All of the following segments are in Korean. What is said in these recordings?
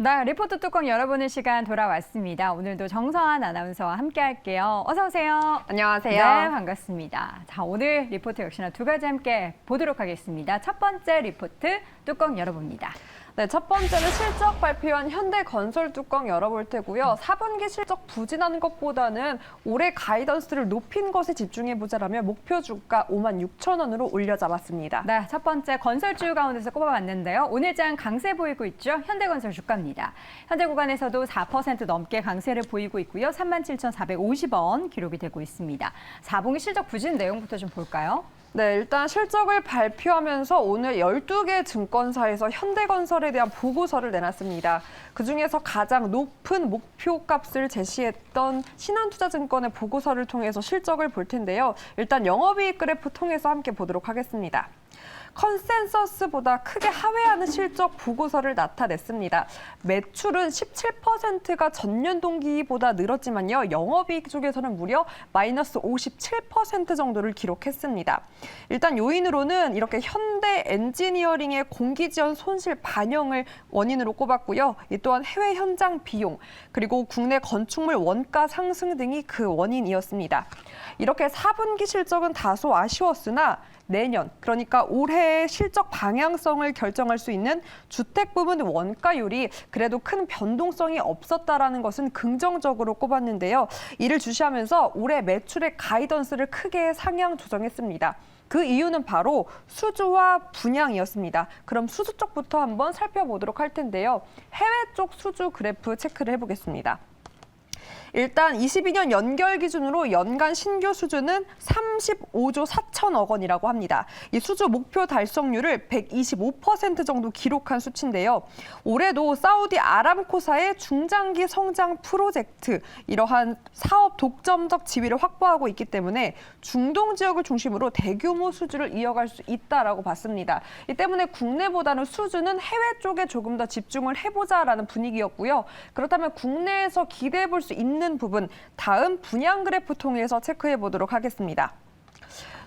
네, 리포트 뚜껑 열어보는 시간 돌아왔습니다. 오늘도 정서한 아나운서와 함께 할게요. 어서 오세요. 안녕하세요. 네, 반갑습니다. 자, 오늘 리포트 역시나 두 가지 함께 보도록 하겠습니다. 첫 번째 리포트 뚜껑 열어봅니다. 네, 첫 번째는 실적 발표한 현대건설 뚜껑 열어볼 테고요. 4분기 실적 부진한 것보다는 올해 가이던스를 높인 것에 집중해보자라며 목표 주가 56,000원으로 올려잡았습니다. 네, 첫 번째 건설주 가운데서 꼽아봤는데요. 오늘장 강세 보이고 있죠. 현대건설 주가입니다. 현재 구간에서도 4% 넘게 강세를 보이고 있고요. 37,450원 기록이 되고 있습니다. 4분기 실적 부진 내용부터 좀 볼까요? 네, 일단 실적을 발표하면서 오늘 12개 증권사에서 현대건설에 대한 보고서를 내놨습니다. 그중에서 가장 높은 목표값을 제시했던 신한투자증권의 보고서를 통해서 실적을 볼 텐데요. 일단 영업이익 그래프 통해서 함께 보도록 하겠습니다. 컨센서스보다 크게 하회하는 실적 보고서를 나타냈습니다. 매출은 17%가 전년 동기보다 늘었지만요. 영업이익 쪽에서는 무려 마이너스 57% 정도를 기록했습니다. 일단 요인으로는 이렇게 현대 엔지니어링의 공기 지원 손실 반영을 원인으로 꼽았고요. 이 또한 해외 현장 비용, 그리고 국내 건축물 원가 상승 등이 그 원인이었습니다. 이렇게 4분기 실적은 다소 아쉬웠으나 내년, 그러니까 올해의 실적 방향성을 결정할 수 있는 주택 부문 원가율이 그래도 큰 변동성이 없었다라는 것은 긍정적으로 꼽았는데요. 이를 주시하면서 올해 매출의 가이던스를 크게 상향 조정했습니다. 그 이유는 바로 수주와 분양이었습니다. 그럼 수주 쪽부터 한번 살펴보도록 할 텐데요. 해외 쪽 수주 그래프 체크를 해보겠습니다. 일단 22년 연결 기준으로 연간 신규 수주는 35조 4천억 원이라고 합니다. 이 수주 목표 달성률을 125% 정도 기록한 수치인데요. 올해도 사우디 아람코사의 중장기 성장 프로젝트, 이러한 사업 독점적 지위를 확보하고 있기 때문에 중동 지역을 중심으로 대규모 수주를 이어갈 수 있다라고 봤습니다. 이 때문에 국내보다는 수주는 해외 쪽에 조금 더 집중을 해보자라는 분위기였고요. 그렇다면 국내에서 기대해 볼 수 있는 부분, 다음 분양 그래프 통해서 체크해 보도록 하겠습니다.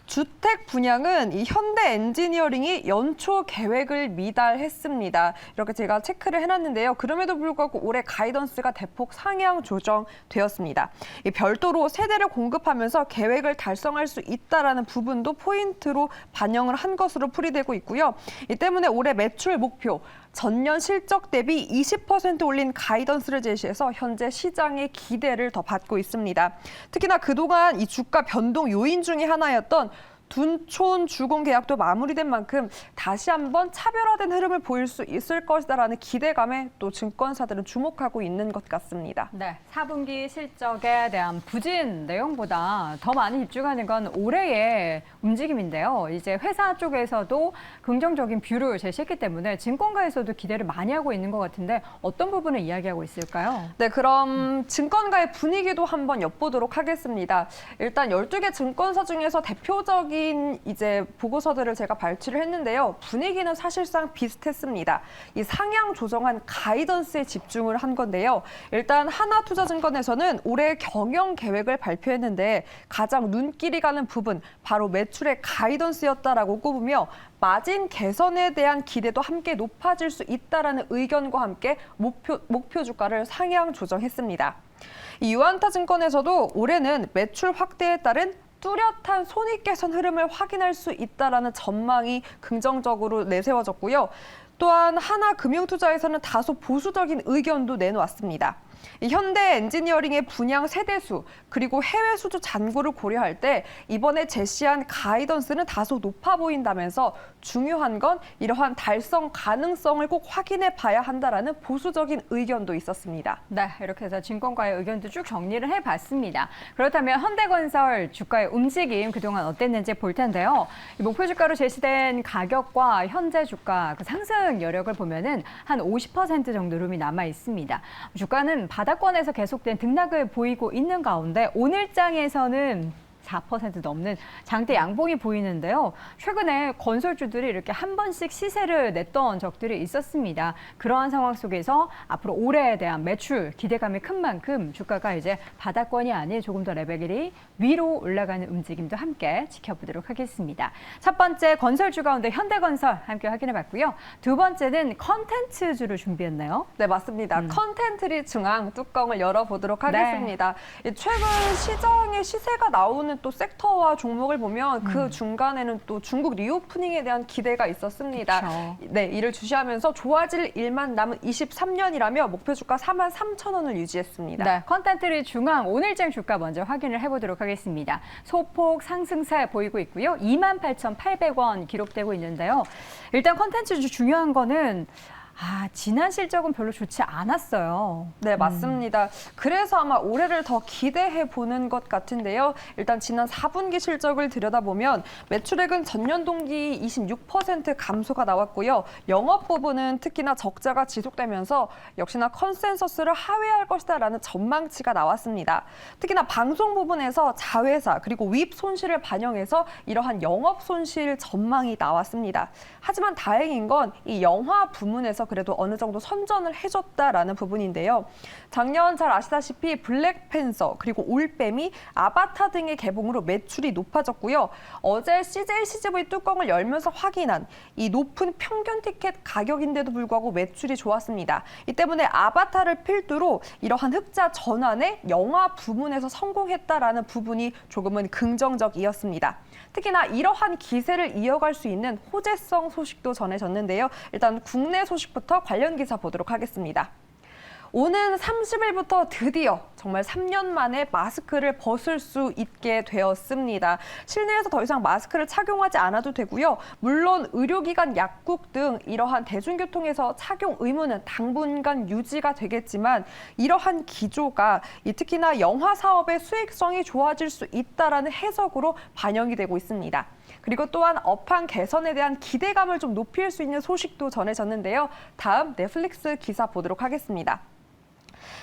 주택 분양은 이 현대 엔지니어링이 연초 계획을 미달했습니다. 이렇게 제가 체크를 해놨는데요. 그럼에도 불구하고 올해 가이던스가 대폭 상향 조정되었습니다. 별도로 세대를 공급하면서 계획을 달성할 수 있다라는 부분도 포인트로 반영을 한 것으로 풀이되고 있고요. 이 때문에 올해 매출 목표, 전년 실적 대비 20% 올린 가이던스를 제시해서 현재 시장의 기대를 더 받고 있습니다. 특히나 그동안 이 주가 변동 요인 중에 하나였던 둔촌 주공 계약도 마무리된 만큼 다시 한번 차별화된 흐름을 보일 수 있을 것이다라는 기대감에 또 증권사들은 주목하고 있는 것 같습니다. 네, 4분기 실적에 대한 부진 내용보다 더 많이 집중하는 건 올해의 움직임인데요. 이제 회사 쪽에서도 긍정적인 뷰를 제시했기 때문에 증권가에서도 기대를 많이 하고 있는 것 같은데 어떤 부분을 이야기하고 있을까요? 네, 그럼 증권가의 분위기도 한번 엿보도록 하겠습니다. 일단 12개 증권사 중에서 대표적인 이제 보고서들을 제가 발췌를 했는데요. 분위기는 사실상 비슷했습니다. 이 상향 조정한 가이던스에 집중을 한 건데요. 일단 하나투자증권에서는 올해 경영 계획을 발표했는데 가장 눈길이 가는 부분, 바로 매출의 가이던스였다라고 꼽으며 마진 개선에 대한 기대도 함께 높아질 수 있다라는 의견과 함께 목표 주가를 상향 조정했습니다. 이 유한타증권에서도 올해는 매출 확대에 따른 뚜렷한 손익 개선 흐름을 확인할 수 있다라는 전망이 긍정적으로 내세워졌고요. 또한 하나금융투자에서는 다소 보수적인 의견도 내놓았습니다. 현대 엔지니어링의 분양 세대수, 그리고 해외 수주 잔고를 고려할 때 이번에 제시한 가이던스는 다소 높아 보인다면서 중요한 건 이러한 달성 가능성을 꼭 확인해 봐야 한다라는 보수적인 의견도 있었습니다. 네, 이렇게 해서 증권가의 의견도 쭉 정리를 해봤습니다. 그렇다면 현대건설 주가의 움직임 그동안 어땠는지 볼 텐데요. 목표 주가로 제시된 가격과 현재 주가 그 상승 여력을 보면은 한 50% 정도 룸이 남아 있습니다. 주가는 바닥권에서 계속된 등락을 보이고 있는 가운데 오늘장에서는 4% 넘는 장대 양봉이 보이는데요. 최근에 건설주들이 이렇게 한 번씩 시세를 냈던 적들이 있었습니다. 그러한 상황 속에서 앞으로 올해에 대한 매출 기대감이 큰 만큼 주가가 이제 바닥권이 아닌 조금 더 레벨이 위로 올라가는 움직임도 함께 지켜보도록 하겠습니다. 첫 번째 건설주 가운데 현대건설 함께 확인해봤고요. 두 번째는 컨텐츠주를 준비했네요. 네, 맞습니다. 컨텐트리 중앙 뚜껑을 열어보도록 하겠습니다. 이 최근 시장의 시세가 나오는 또 섹터와 종목을 보면 그 중간에는 또 중국 리오프닝에 대한 기대가 있었습니다. 그쵸. 네, 이를 주시하면서 좋아질 일만 남은 23년이라며 목표 주가 43,000원을 유지했습니다. 네, 컨텐츠리 중앙 오늘장 주가 먼저 확인을 해보도록 하겠습니다. 소폭 상승세 보이고 있고요. 28,800원 기록되고 있는데요. 일단 컨텐츠주 중요한 거는 지난 실적은 별로 좋지 않았어요. 네, 맞습니다. 그래서 아마 올해를 더 기대해 보는 것 같은데요. 일단 지난 4분기 실적을 들여다보면 매출액은 전년 동기 26% 감소가 나왔고요. 영업 부분은 특히나 적자가 지속되면서 역시나 컨센서스를 하회할 것이다라는 전망치가 나왔습니다. 특히나 방송 부분에서 자회사 그리고 위입 손실을 반영해서 이러한 영업 손실 전망이 나왔습니다. 하지만 다행인 건 이 영화 부문에서 그래도 어느 정도 선전을 해줬다라는 부분인데요. 작년 잘 아시다시피 블랙팬서 그리고 올빼미, 아바타 등의 개봉으로 매출이 높아졌고요. 어제 CJ CGV 뚜껑을 열면서 확인한 이 높은 평균 티켓 가격인데도 불구하고 매출이 좋았습니다. 이 때문에 아바타를 필두로 이러한 흑자 전환에 영화 부문에서 성공했다라는 부분이 조금은 긍정적이었습니다. 특히나 이러한 기세를 이어갈 수 있는 호재성 소식도 전해졌는데요. 일단 국내 소식부터 관련 기사 보도록 하겠습니다. 오는 30일부터 드디어 정말 3년 만에 마스크를 벗을 수 있게 되었습니다. 실내에서 더 이상 마스크를 착용하지 않아도 되고요. 물론 의료기관, 약국 등 이러한 대중교통에서 착용 의무는 당분간 유지가 되겠지만 이러한 기조가 특히나 영화 사업의 수익성이 좋아질 수 있다라는 해석으로 반영이 되고 있습니다. 그리고 또한 업황 개선에 대한 기대감을 좀 높일 수 있는 소식도 전해졌는데요. 다음 넷플릭스 기사 보도록 하겠습니다.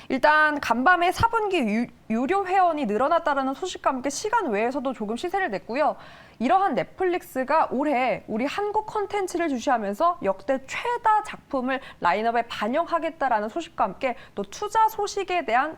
일단 간밤에 4분기 유료 회원이 늘어났다는 소식과 함께 시간 외에서도 조금 시세를 냈고요. 이러한 넷플릭스가 올해 우리 한국 콘텐츠를 주시하면서 역대 최다 작품을 라인업에 반영하겠다라는 소식과 함께 또 투자 소식에 대한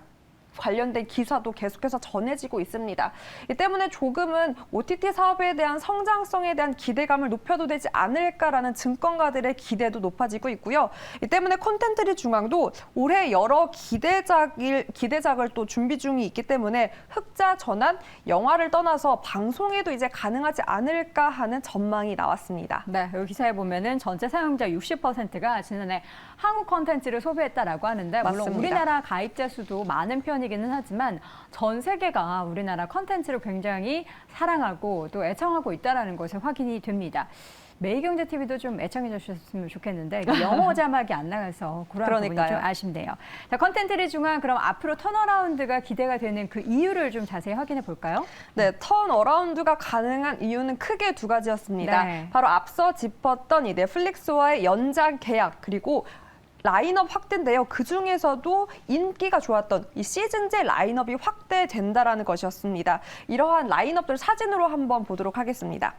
관련된 기사도 계속해서 전해지고 있습니다. 이 때문에 조금은 OTT 사업에 대한 성장성에 대한 기대감을 높여도 되지 않을까라는 증권가들의 기대도 높아지고 있고요. 이 때문에 콘텐츠리 중앙도 올해 여러 기대작을 또 준비 중이 있기 때문에 흑자 전환, 영화를 떠나서 방송에도 이제 가능하지 않을까 하는 전망이 나왔습니다. 네, 여기 기사에 보면은 전체 사용자 60%가 지난해 한국 콘텐츠를 소비했다라고 하는데 물론 맞습니다. 우리나라 가입자 수도 많은 편이기는 하지만 전 세계가 우리나라 콘텐츠를 굉장히 사랑하고 또 애청하고 있다는 것이 확인이 됩니다. 매일경제TV도 좀 애청해 주셨으면 좋겠는데 영어 자막이 안 나가서 그런 부분이 좀 아쉽네요. 자, 컨텐츠리 중앙 그럼 앞으로 턴어라운드가 기대가 되는 그 이유를 좀 자세히 확인해 볼까요? 네, 턴어라운드가 가능한 이유는 크게 두 가지였습니다. 네. 바로 앞서 짚었던 이 넷플릭스와의 연장 계약 그리고 라인업 확대인데요. 그중에서도 인기가 좋았던 이 시즌제 라인업이 확대된다라는 것이었습니다. 이러한 라인업들 사진으로 한번 보도록 하겠습니다.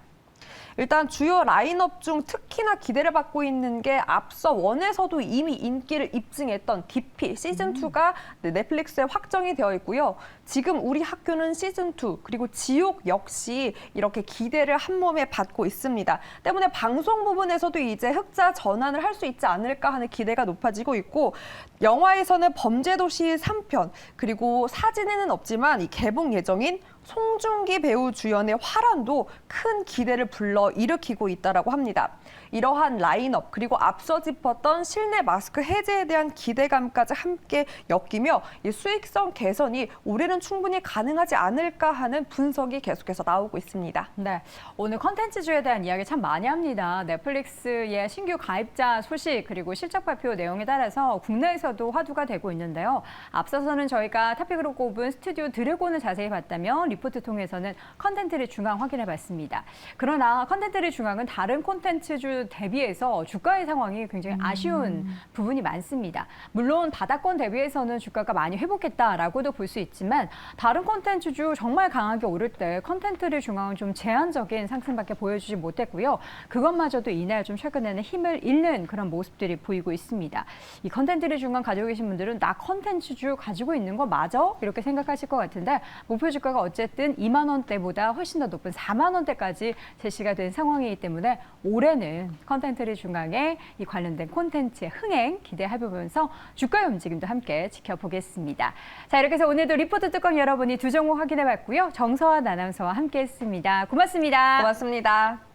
일단 주요 라인업 중 특히나 기대를 받고 있는 게 앞서 원에서도 이미 인기를 입증했던 DP 시즌2가 넷플릭스에 확정이 되어 있고요. 지금 우리 학교는 시즌2 그리고 지옥 역시 이렇게 기대를 한 몸에 받고 있습니다. 때문에 방송 부분에서도 이제 흑자 전환을 할 수 있지 않을까 하는 기대가 높아지고 있고 영화에서는 범죄도시 3편 그리고 사진에는 없지만 이 개봉 예정인 송중기 배우 주연의 화란도 큰 기대를 불러일으키고 있다고 합니다. 이러한 라인업 그리고 앞서 짚었던 실내 마스크 해제에 대한 기대감까지 함께 엮이며 이 수익성 개선이 올해는 충분히 가능하지 않을까 하는 분석이 계속해서 나오고 있습니다. 네, 오늘 컨텐츠주에 대한 이야기 참 많이 합니다. 넷플릭스의 신규 가입자 소식 그리고 실적 발표 내용에 따라서 국내에서도 화두가 되고 있는데요. 앞서서는 저희가 탑픽으로 꼽은 스튜디오 드래곤을 자세히 봤다면 리포트 통해서는 컨텐츠를 중앙 확인해봤습니다. 그러나 컨텐츠리 중앙은 다른 콘텐츠주 대비해서 주가의 상황이 굉장히 아쉬운 부분이 많습니다. 물론 바닥권 대비해서는 주가가 많이 회복했다라고도 볼 수 있지만 다른 콘텐츠주 정말 강하게 오를 때 컨텐츠리 중앙은 좀 제한적인 상승밖에 보여주지 못했고요. 그것마저도 이날 좀 최근에는 힘을 잃는 그런 모습들이 보이고 있습니다. 이 컨텐츠리 중앙 가지고 계신 분들은 나 컨텐츠주 가지고 있는 거 맞아? 이렇게 생각하실 것 같은데 목표 주가가 어쨌든 2만 원대보다 훨씬 더 높은 4만 원대까지 제시가 된 상황이기 때문에 올해는 컨텐츠리 중앙에 이 관련된 콘텐츠의 흥행 기대해보면서 주가의 움직임도 함께 지켜보겠습니다. 자, 이렇게 해서 오늘도 리포트 뚜껑 여러분이 두 종목 확인해봤고요. 정서환 아나운서와 함께했습니다. 고맙습니다. 고맙습니다.